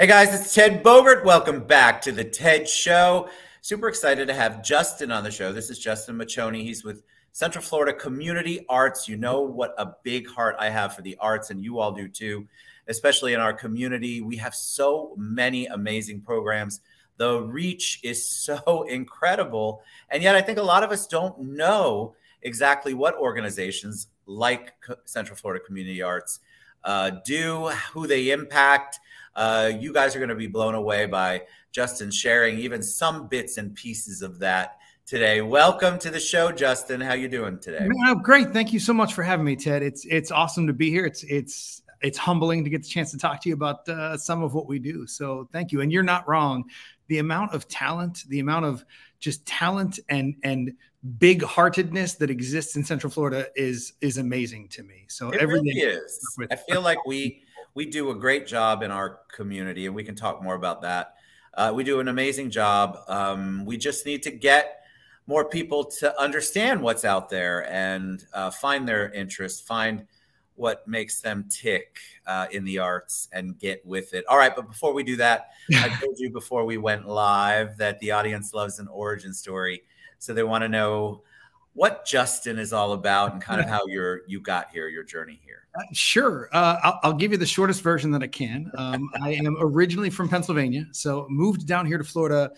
Hey guys, it's Ted Bogert. Welcome back to the TED Show. Super excited to have Justin on the show. This is Justin Muchoney. He's with Central Florida Community Arts. You know what a big heart I have for the arts, and you all do too, especially in our community. We have so many amazing programs. The reach is so incredible, and yet I think a lot of us don't know exactly what organizations like Central Florida Community Arts do, who they impact. You guys are going to be blown away by Justin sharing even some bits and pieces of that today. Welcome to the show, Justin. How you doing today? Man, great. Thank you so much for having me, Ted. It's awesome to be here. It's humbling to get the chance to talk to you about some of what we do. So thank you. And you're not wrong. The amount of talent, the amount of just talent and big-heartedness that exists in Central Florida is amazing to me. So it really is. I feel like we do a great job in our community, and we can talk more about that. We do an amazing job. We just need to get more people to understand what's out there and find their interest, find what makes them tick in the arts and get with it. All right, but before we do that, I told you before we went live that the audience loves an origin story. So they want to know what Justin is all about and kind of how you got here, your journey here. Sure. I'll give you the shortest version that I can. I am originally from Pennsylvania, so moved down here to Florida,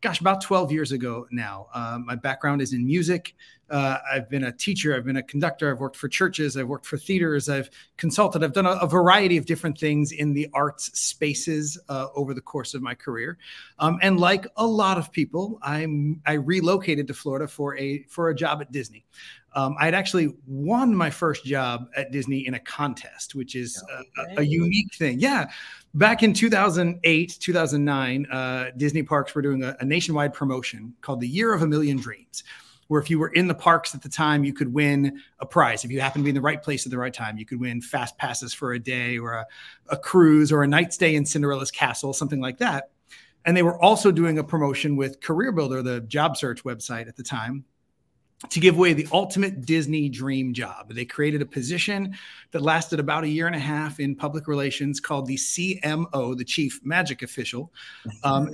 gosh, about 12 years ago now. My background is in music. I've been a teacher. I've been a conductor. I've worked for churches. I've worked for theaters. I've consulted. I've done a variety of different things in the arts spaces over the course of my career. And like a lot of people, I relocated to Florida for a job at Disney. I had actually won my first job at Disney in a contest, which is a unique thing. Yeah. Back in 2008, 2009, Disney parks were doing a nationwide promotion called the Year of a Million Dreams, where if you were in the parks at the time, you could win a prize. If you happened to be in the right place at the right time, you could win fast passes for a day or a cruise or a night stay in Cinderella's castle, something like that. And they were also doing a promotion with Career Builder, the job search website at the time, to give away the ultimate Disney dream job. They created a position that lasted about 1.5 years in public relations called the CMO, the Chief Magic Official. And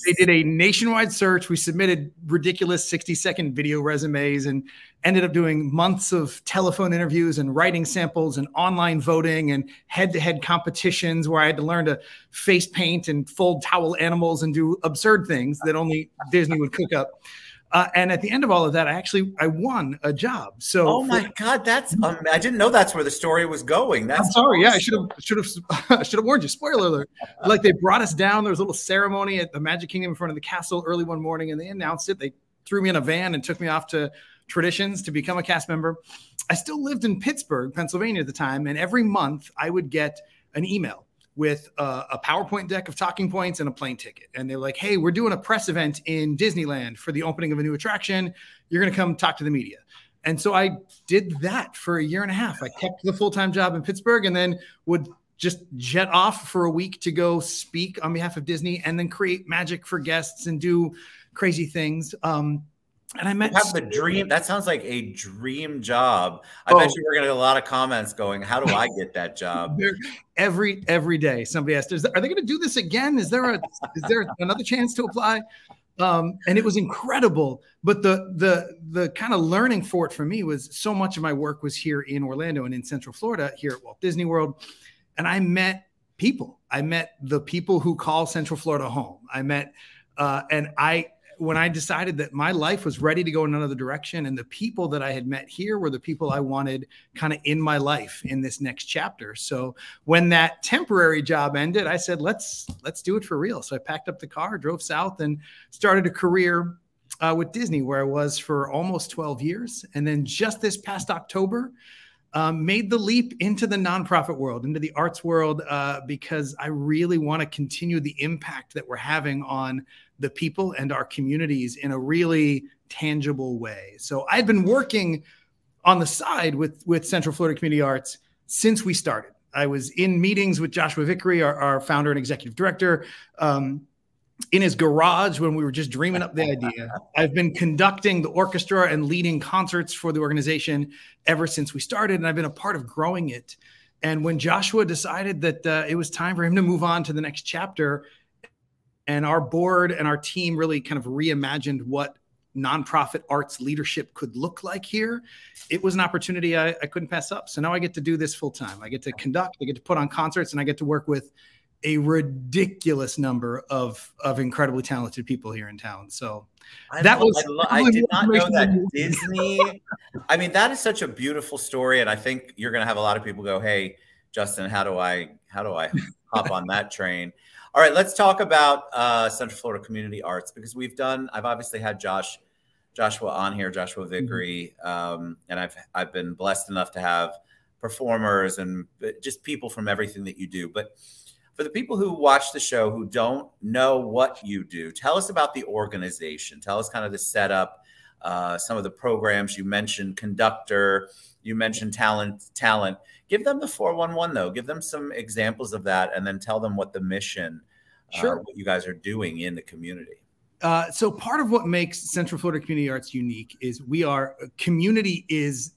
they did a nationwide search. We submitted ridiculous 60-second video resumes and ended up doing months of telephone interviews and writing samples and online voting and head-to-head competitions where I had to learn to face paint and fold towel animals and do absurd things that only Disney would cook up. And at the end of all of that, I won a job. So, oh my God, I didn't know that's where the story was going. I'm sorry. Awesome. Yeah, I should have warned you. Spoiler alert. Like, they brought us down. There was a little ceremony at the Magic Kingdom in front of the castle early one morning, and they announced it. They threw me in a van and took me off to Traditions to become a cast member. I still lived in Pittsburgh, Pennsylvania at the time, and every month I would get an email with a PowerPoint deck of talking points and a plane ticket. And they're like, hey, we're doing a press event in Disneyland for the opening of a new attraction. You're going to come talk to the media. And so I did that for 1.5 years. I kept the full-time job in Pittsburgh and then would just jet off for a week to go speak on behalf of Disney and then create magic for guests and do crazy things. And I met the dream. That sounds like a dream job. I bet you we're going to get a lot of comments going, how do I get that job? Every day somebody asks, are they going to do this again? Is there another chance to apply? And it was incredible. But the kind of learning for it for me was so much of my work was here in Orlando and in Central Florida, here at Walt Disney World. And I met people. I met the people who call Central Florida home. I met, when I decided that my life was ready to go in another direction, and the people that I had met here were the people I wanted kind of in my life in this next chapter. So when that temporary job ended, I said, let's do it for real. So I packed up the car, drove south, and started a career with Disney, where I was for almost 12 years. And then just this past October, made the leap into the nonprofit world, into the arts world, because I really want to continue the impact that we're having on the people and our communities in a really tangible way. So I've been working on the side with Central Florida Community Arts since we started. I was in meetings with Joshua Vickery, our founder and executive director, in his garage when we were just dreaming up the idea. I've been conducting the orchestra and leading concerts for the organization ever since we started, and I've been a part of growing it And when Joshua decided that it was time for him to move on to the next chapter, and our board and our team really kind of reimagined what nonprofit arts leadership could look like here, it was an opportunity I couldn't pass up. So now I get to do this full time. I get to conduct, I get to put on concerts, and I get to work with a ridiculous number of incredibly talented people here in town. So I did not know that Disney. I mean, that is such a beautiful story, and I think you're going to have a lot of people go, "Hey, Justin, how do I hop on that train?" All right, let's talk about Central Florida Community Arts, because I've obviously had Joshua on here, Joshua Vickery, and I've been blessed enough to have performers and just people from everything that you do. But for the people who watch the show who don't know what you do, tell us about the organization. Tell us kind of the setup, some of the programs. You mentioned conductor, you mentioned talent. Give them the 411 though. Give them some examples of that, and then tell them what the mission, what you guys are doing in the community. So part of what makes Central Florida Community Arts unique is community is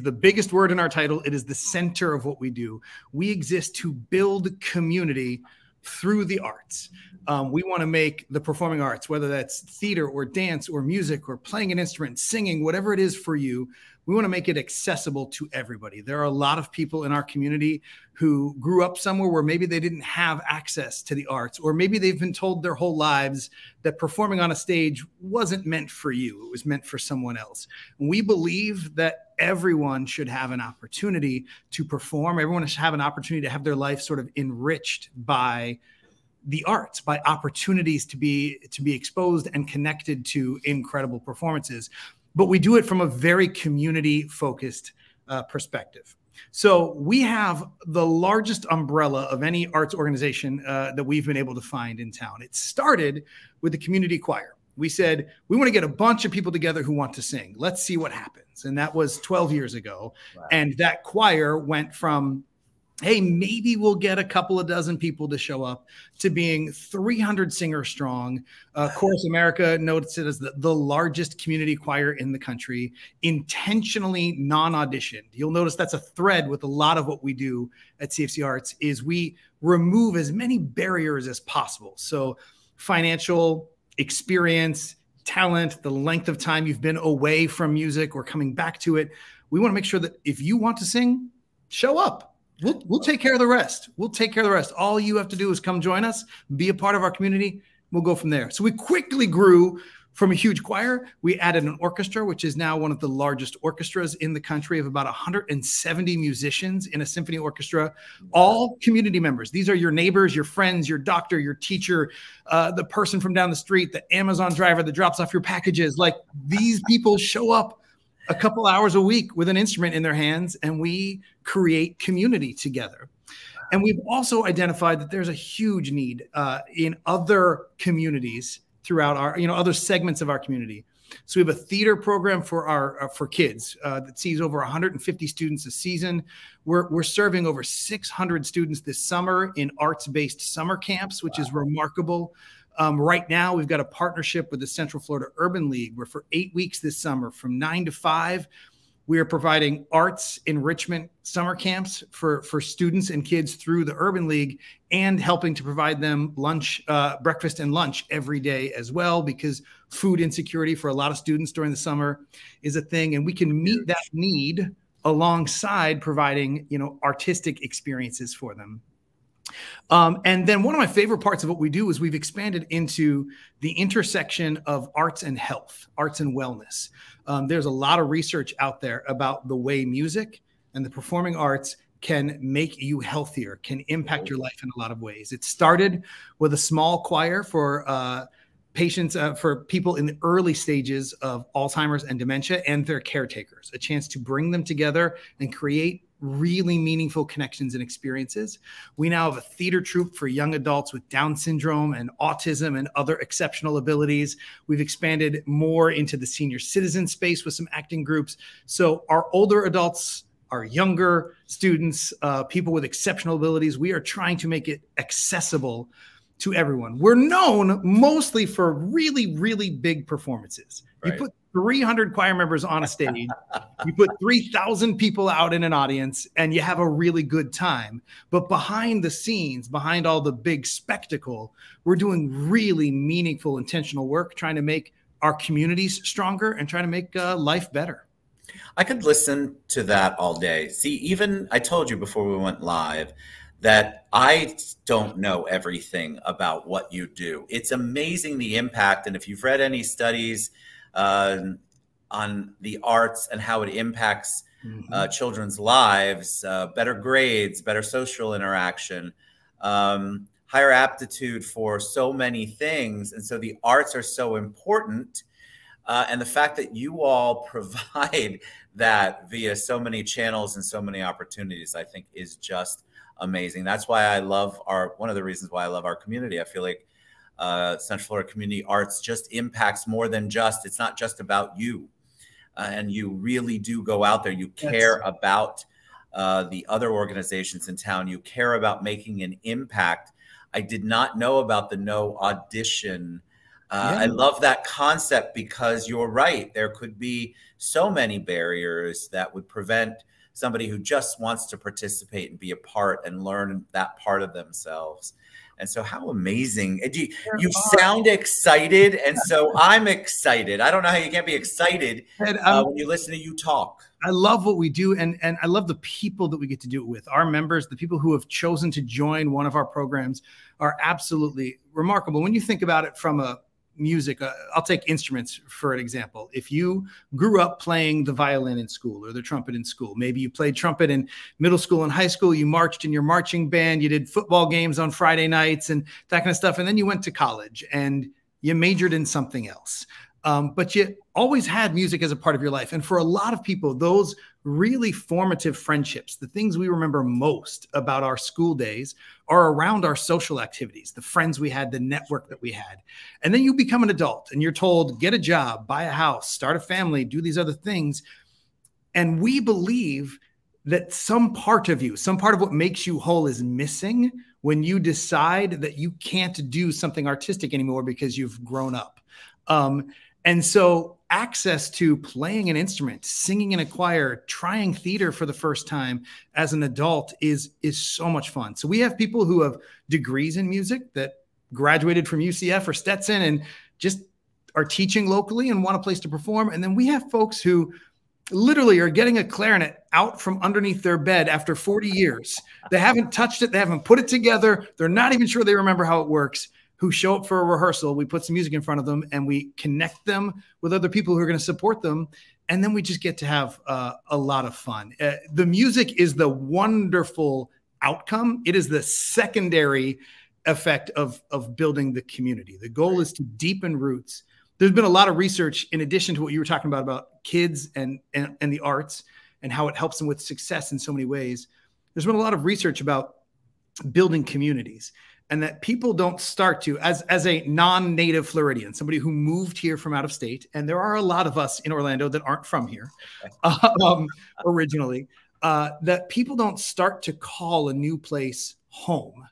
the biggest word in our title. It is the center of what we do. We exist to build community through the arts. We want to make the performing arts, whether that's theater or dance or music or playing an instrument, singing, whatever it is for you, we want to make it accessible to everybody. There are a lot of people in our community who grew up somewhere where maybe they didn't have access to the arts, or maybe they've been told their whole lives that performing on a stage wasn't meant for you. It was meant for someone else. We believe that everyone should have an opportunity to perform. Everyone should have an opportunity to have their life sort of enriched by the arts, by opportunities to be exposed and connected to incredible performances. But we do it from a very community-focused perspective. So we have the largest umbrella of any arts organization that we've been able to find in town. It started with the community choir. We said, we want to get a bunch of people together who want to sing. Let's see what happens. And that was 12 years ago. Wow. And that choir went from, hey, maybe we'll get a couple of dozen people to show up, to being 300 singers strong. Chorus America notes it as the largest community choir in the country, intentionally non-auditioned. You'll notice that's a thread with a lot of what we do at CFC Arts, is we remove as many barriers as possible. So financial, experience, talent, the length of time you've been away from music or coming back to it. We want to make sure that if you want to sing, show up. We'll take care of the rest. We'll take care of the rest. All you have to do is come join us, be a part of our community. We'll go from there. So we quickly grew from a huge choir. We added an orchestra, which is now one of the largest orchestras in the country, of about 170 musicians in a symphony orchestra, all community members. These are your neighbors, your friends, your doctor, your teacher, the person from down the street, the Amazon driver that drops off your packages. Like, these people show up a couple hours a week with an instrument in their hands, and we create community together. And we've also identified that there's a huge need in other communities throughout our, other segments of our community. So we have a theater program for kids that sees over 150 students a season. We're serving over 600 students this summer in arts-based summer camps, which is remarkable. Right now, we've got a partnership with the Central Florida Urban League, where for 8 weeks this summer, from 9 to 5, we are providing arts enrichment summer camps for students and kids through the Urban League, and helping to provide them lunch, breakfast and lunch every day as well, because food insecurity for a lot of students during the summer is a thing. And we can meet that need alongside providing, artistic experiences for them. And then one of my favorite parts of what we do is we've expanded into the intersection of arts and health, arts and wellness. There's a lot of research out there about the way music and the performing arts can make you healthier, can impact your life in a lot of ways. It started with a small choir for patients, for people in the early stages of Alzheimer's and dementia and their caretakers, a chance to bring them together and create really meaningful connections and experiences. We now have a theater troupe for young adults with Down syndrome and autism and other exceptional abilities. We've expanded more into the senior citizen space with some acting groups. So our older adults, our younger students, people with exceptional abilities, we are trying to make it accessible to everyone. We're known mostly for really, really big performances. Right. You put 300 choir members on a stage, you put 3,000 people out in an audience, and you have a really good time. But behind the scenes, behind all the big spectacle, we're doing really meaningful, intentional work, trying to make our communities stronger and trying to make life better. I could listen to that all day. See, even I told you before we went live that I don't know everything about what you do. It's amazing the impact. And if you've read any studies on the arts and how it impacts children's lives, better grades, better social interaction, higher aptitude for so many things. And so the arts are so important. And the fact that you all provide that via so many channels and so many opportunities, I think is just amazing. That's why I love one of the reasons why I love our community. I feel like Central Florida Community Arts just impacts more than it's not just about you. And you really do go out there. You care about the other organizations in town. You care about making an impact. I did not know about the no audition. I love that concept because you're right. There could be so many barriers that would prevent somebody who just wants to participate and be a part and learn that part of themselves. And so how amazing. You sound excited. And so I'm excited. I don't know how you can't be excited when you listen to you talk. I love what we do. And I love the people that we get to do it with. Our members, the people who have chosen to join one of our programs are absolutely remarkable. When you think about it from a music, I'll take instruments for an example. If you grew up playing the violin in school or the trumpet in school, maybe you played trumpet in middle school and high school, you marched in your marching band, you did football games on Friday nights and that kind of stuff. And then you went to college and you majored in something else. But you always had music as a part of your life. And for a lot of people, those really formative friendships, the things we remember most about our school days are around our social activities, the friends we had, the network that we had. And then you become an adult and you're told, get a job, buy a house, start a family, do these other things. And we believe that some part of you, some part of what makes you whole is missing when you decide that you can't do something artistic anymore because you've grown up. And so access to playing an instrument, singing in a choir, trying theater for the first time as an adult is so much fun. So we have people who have degrees in music that graduated from UCF or Stetson and just are teaching locally and want a place to perform. And then we have folks who literally are getting a clarinet out from underneath their bed after 40 years. They haven't touched it. They haven't put it together. They're not even sure they remember how it works, who show up for a rehearsal. We put some music in front of them and we connect them with other people who are going to support them. And then we just get to have a lot of fun. The music is the wonderful outcome. It is the secondary effect of building the community. The goal is to deepen roots. There's been a lot of research in addition to what you were talking about kids and the arts and how it helps them with success in so many ways. There's been a lot of research about building communities. And that people don't start to, as a non-native Floridian, somebody who moved here from out of state, and there are a lot of us in Orlando that aren't from here originally, that people don't start to call a new place home.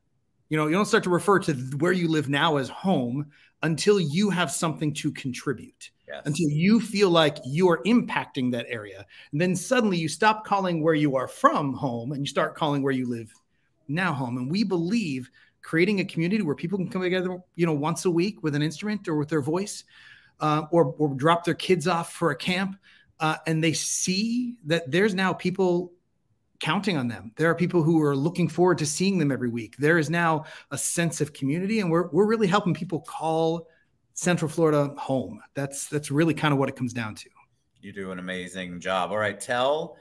You know, you don't start to refer to where you live now as home until you have something to contribute, until you feel like you are impacting that area. And then suddenly you stop calling where you are from home and you start calling where you live now home. And we believe creating a community where people can come together, you know, once a week with an instrument or with their voice, or drop their kids off for a camp, and they see that there's now people counting on them. There are people who are looking forward to seeing them every week. There is now a sense of community, and we're really helping people call Central Florida home. That's really kind of what it comes down to. You do an amazing job. All right, tell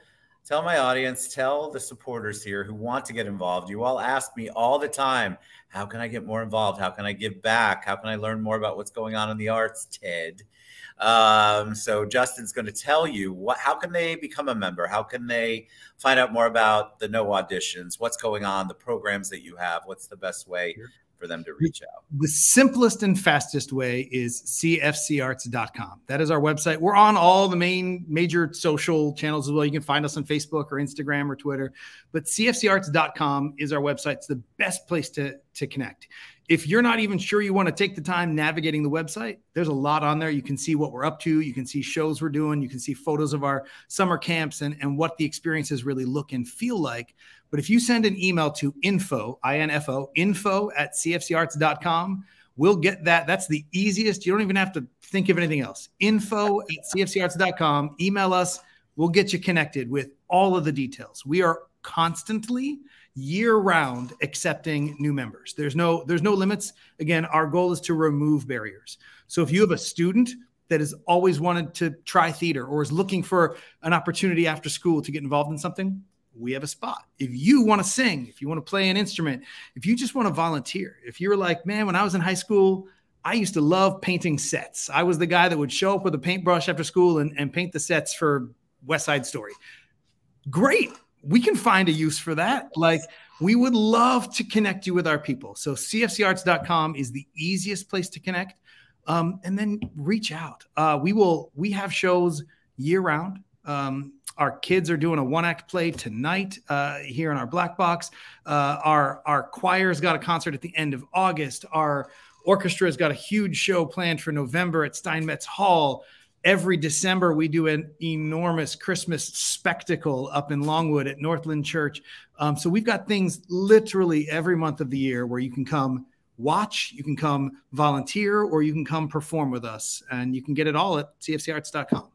my audience, tell the supporters here who want to get involved. You all ask me all the time, how can I get more involved? How can I give back? How can I learn more about what's going on in the arts, Ted? So Justin's going to tell you how can they become a member? How can they find out more about the no auditions? What's going on, the programs that you have? What's the best way for them to reach out? The simplest and fastest way is cfcarts.com. That is our website. We're on all the major social channels as well. You can find us on Facebook or Instagram or Twitter, but cfcarts.com is our website. It's the best place to connect. if you're not even sure you want to take the time navigating the website, there's a lot on there. You can see what we're up to. You can see shows we're doing. You can see photos of our summer camps and what the experiences really look and feel like. But if you send an email to info, I-N-F-O, info@cfcarts.com, we'll get that. That's the easiest. You don't even have to think of anything else. info@cfcarts.com. Email us. We'll get you connected with all of the details. We are constantly year-round accepting new members. There's no limits. Again, our goal is to remove barriers. So if you have a student that has always wanted to try theater or is looking for an opportunity after school to get involved in something, we have a spot. If you want to sing, if you want to play an instrument, if you just want to volunteer, if you're like, man, when I was in high school, I used to love painting sets. I was the guy that would show up with a paintbrush after school and paint the sets for West Side Story. Great. We can find a use for that. Like, we would love to connect you with our people. So cfcarts.com is the easiest place to connect. And then reach out. We have shows year round. Our kids are doing a one-act play tonight here in our Black Box. Our choir's got a concert at the end of August. Our orchestra's got a huge show planned for November at Steinmetz Hall. Every December, we do an enormous Christmas spectacle up in Longwood at Northland Church. So we've got things literally every month of the year where you can come watch, you can come volunteer, or you can come perform with us. And you can get it all at cfcarts.com.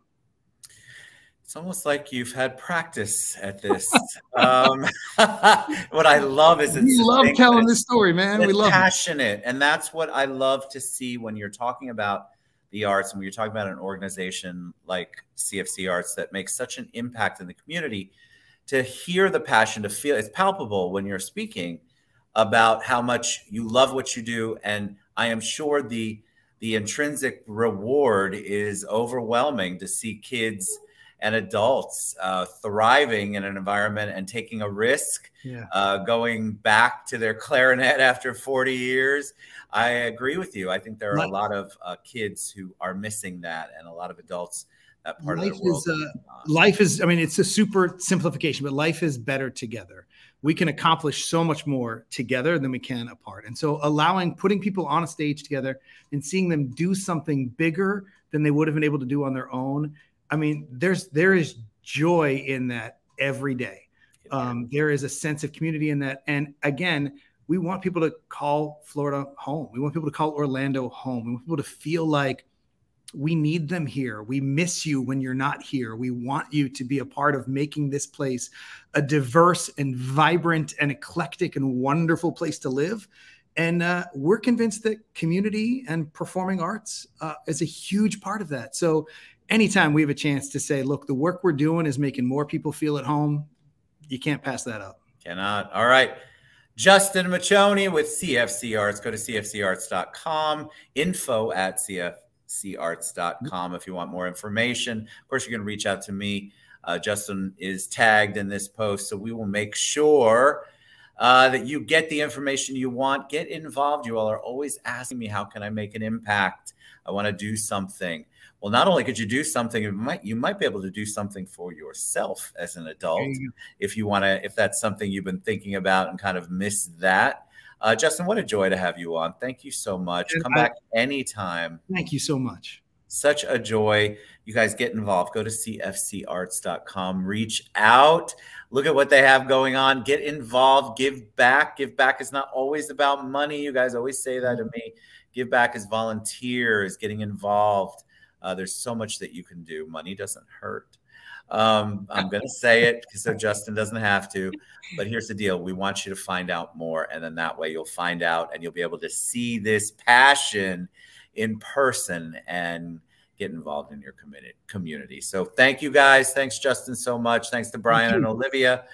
It's almost like you've had practice at this. What I love is we love telling this story, man. We love passionate. And that's what I love to see when you're talking about the arts and when you're talking about an organization like CFC Arts that makes such an impact in the community. To hear the passion, to feel it's palpable when you're speaking about how much you love what you do. And I am sure the intrinsic reward is overwhelming to see kids and adults thriving in an environment and taking a risk, going back to their clarinet after 40 years. I agree with you. I think there are a lot of kids who are missing that, and a lot of adults that part of their world. Life is, I mean, it's a super simplification, but life is better together. We can accomplish so much more together than we can apart. And so putting people on a stage together and seeing them do something bigger than they would have been able to do on their own. I mean, there is joy in that every day. There is a sense of community in that. And again, we want people to call Florida home. We want people to call Orlando home. We want people to feel like we need them here. We miss you when you're not here. We want you to be a part of making this place a diverse and vibrant and eclectic and wonderful place to live. And we're convinced that community and performing arts is a huge part of that. So anytime we have a chance to say, look, the work we're doing is making more people feel at home, you can't pass that up. Cannot. All right. Justin Muchoney with CFC Arts. Go to cfcarts.com, info@cfcarts.com if you want more information. Of course, you're going to reach out to me. Justin is tagged in this post, so we will make sure that you get the information you want. Get involved. You all are always asking me, how can I make an impact? I want to do something. Well, not only could you do something, you might be able to do something for yourself as an adult if you want to, if that's something you've been thinking about and kind of missed that. Justin, what a joy to have you on. Thank you so much. Come back anytime. Thank you so much. Such a joy. You guys get involved. Go to cfcarts.com. Reach out. Look at what they have going on. Get involved. Give back. Give back is not always about money. You guys always say that to me. Give back is volunteers, getting involved. There's so much that you can do. Money doesn't hurt. I'm going to say it so Justin doesn't have to. But here's the deal. We want you to find out more. And then that way you'll find out and you'll be able to see this passion in person and get involved in your community. So thank you guys. Thanks, Justin, so much. Thanks to Brian and Olivia.